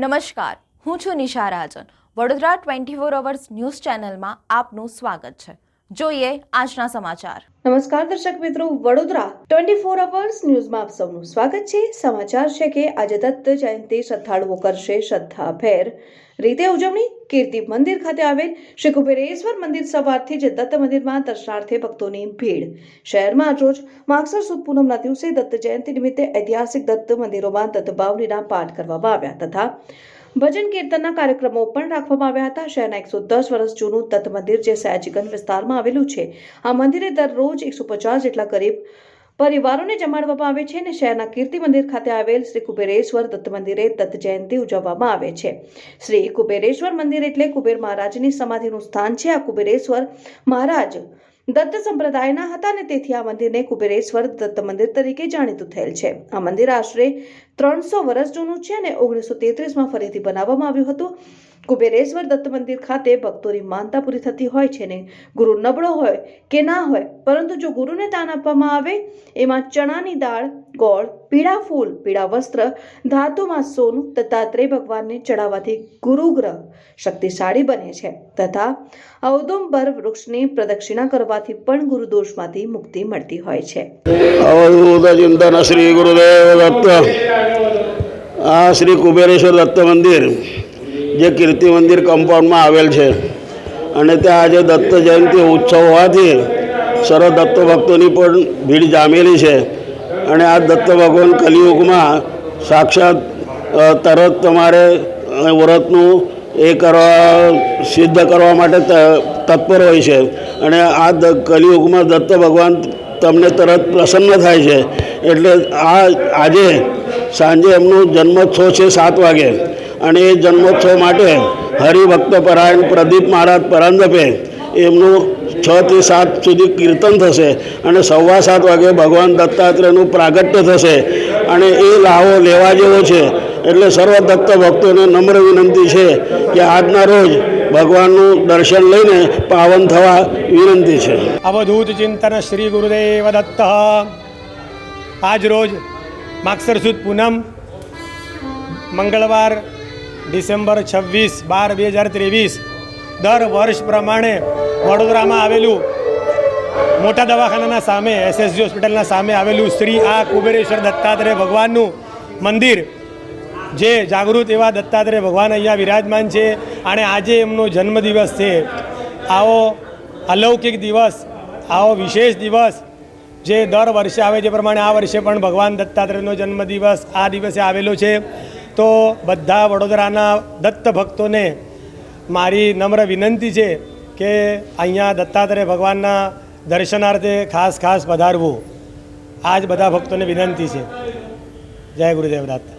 નમસ્કાર, હું છું નિશા રાજન. વડોદરા 24 અવર્સ ન્યૂઝ ચેનલમાં આપનું સ્વાગત છે. જોઈએ આજના સમાચાર. નમસ્કાર દર્શક મિત્રો, વડોદરા 24 અવર્સ ન્યૂઝમાં આપ સૌનું સ્વાગત છે. સમાચાર છે કે આજે દત્ત જયંતિ શ્રદ્ધાળુઓ કરશે શ્રદ્ધાભેર રીતે ઉજવણી. કીર્તિ મંદિર ખાતે આવેલ શ્રી કુબેરેશ્વર મંદિર સવારથી જ દત્ત મંદિરમાં દર્શનાર્થે ભક્તોની ભીડ. શહેરમાં રોજ માગસર સુદ પૂનમના દિવસે દત્ત જયંતિ નિમિત્તે ઐતિહાસિક દત્ત મંદિરોમાં દત્ત બાવલીના પાઠ કરવામાં આવ્યા તથા ભજન કીર્તનના કાર્યક્રમો પણ રાખવામાં આવ્યા હતા. શહેરના 110 વર્ષ જૂનું દત્ત મંદિર જે સયાજીગંજ વિસ્તારમાં આવેલું છે, આ મંદિરે દરરોજ 150 જેટલા ગરીબ પરિવારોને જમાડવામાં આવે છે અને શહેરના કીર્તિ મંદિર ખાતે આવેલ શ્રી કુબેરેશ્વર દત્ત મંદિરે દત્ત જયંતિ ઉજવવામાં આવે છે. શ્રી કુબેરેશ્વર મંદિર એટલે કુબેર મહારાજની સમાધિનું સ્થાન છે. આ કુબેરેશ્વર મહારાજ દત્ત સંપ્રદાયના હતા અને તેથી આ મંદિરને કુબેરેશ્વર દત્ત મંદિર તરીકે જાણીતું થયેલ છે. આ મંદિર આશરે 300 વર્ષ જૂનું છે અને 1933માં ફરીથી બનાવવામાં આવ્યું હતું. કુબેરેશ્વર દત્ત મંદિર ખાતે ભક્તોની માનતા પૂરી થતી હોય છે ને ગુરુ નબળો હોય કે ના હોય, પરંતુ જો ગુરુને દાન આપવામાં આવે એમાં ચણાની દાળ, ગોળ, પીળા ફૂલ, પીળા વસ્ત્ર, ધાતુમાં સોનું દત્તાત્રેય ભગવાનને ચડાવવાથી ગુરુગ્રહ શક્તિશાળી બને છે તથા ઔદુંબર વૃક્ષની પ્રદક્ષિણા કરવાથી પણ ગુરુદોષમાંથી મુક્તિ મળતી હોય છે. ચિંતન શ્રી ગુરુદેવ દત્ત. આ શ્રી કુબેરેશ્વર દત્ત મંદિર જે કીર્તિ મંદિર કમ્પાઉન્ડમાં આવેલ છે અને ત્યાં આજે દત્ત જયંતિ ઉત્સવ હોવાથી સર્વ દત્ત ભક્તોની પણ ભીડ જામેલી છે અને આ દત્ત ભગવાન કલિયુગમાં સાક્ષાત તરત તમારે વ્રતનું એ કરવા સિદ્ધ કરવા માટે તત્પર હોય છે અને આ કલિયુગમાં દત્ત ભગવાન તમને તરત પ્રસન્ન થાય છે. એટલે આજે સાંજે એમનો જન્મોત્સવ છે 7 વાગે અને એ જન્મોત્સવ માટે હરિભક્ત પરાયણ પ્રદીપ મહારાજ પરાંજપે એમનું 6 થી 7 સુધી કીર્તન થશે અને 7:15 વાગે ભગવાન દત્તાત્રેયનું પ્રાગટ્ય થશે અને એ લાવો લેવા જેવો છે. એટલે સર્વ દત્ત ભક્તોને નમ્ર વિનંતી છે કે આજના રોજ ભગવાનનું દર્શન લઈને પાવન થવા વિનંતી છે. અવધૂત ચિંતન શ્રી ગુરુદેવ દત્ત. આજ રોજ માગસર સુદ પૂનમ મંગળવાર ડિસેમ્બર 26/12/2023 દર વર્ષ પ્રમાણે વડોદરામાં આવેલું મોટા દવાખાનાના સામે SSG હોસ્પિટલના સામે આવેલું શ્રી આ કુબેરેશ્વર દત્તાત્રેય ભગવાનનું મંદિર, જે જાગૃત એવા દત્તાત્રેય ભગવાન અહીંયા વિરાજમાન છે અને આજે એમનો જન્મદિવસ છે. આવો અલૌકિક દિવસ, આવો વિશેષ દિવસ જે દર વર્ષે આવે છે પ્રમાણે આ વર્ષે પણ ભગવાન દત્તાત્રેયનો જન્મદિવસ આ દિવસે આવેલો છે. તો બધા વડોદરાના દત્ત ભક્તોને મારી નમ્ર વિનંતી છે કે અહીંયા દત્તાત્રેય ભગવાનના દર્શનાર્થે ખાસ પધારવું. આ જ બધા ભક્તોને વિનંતી છે. જય ગુરુદેવ દત્ત.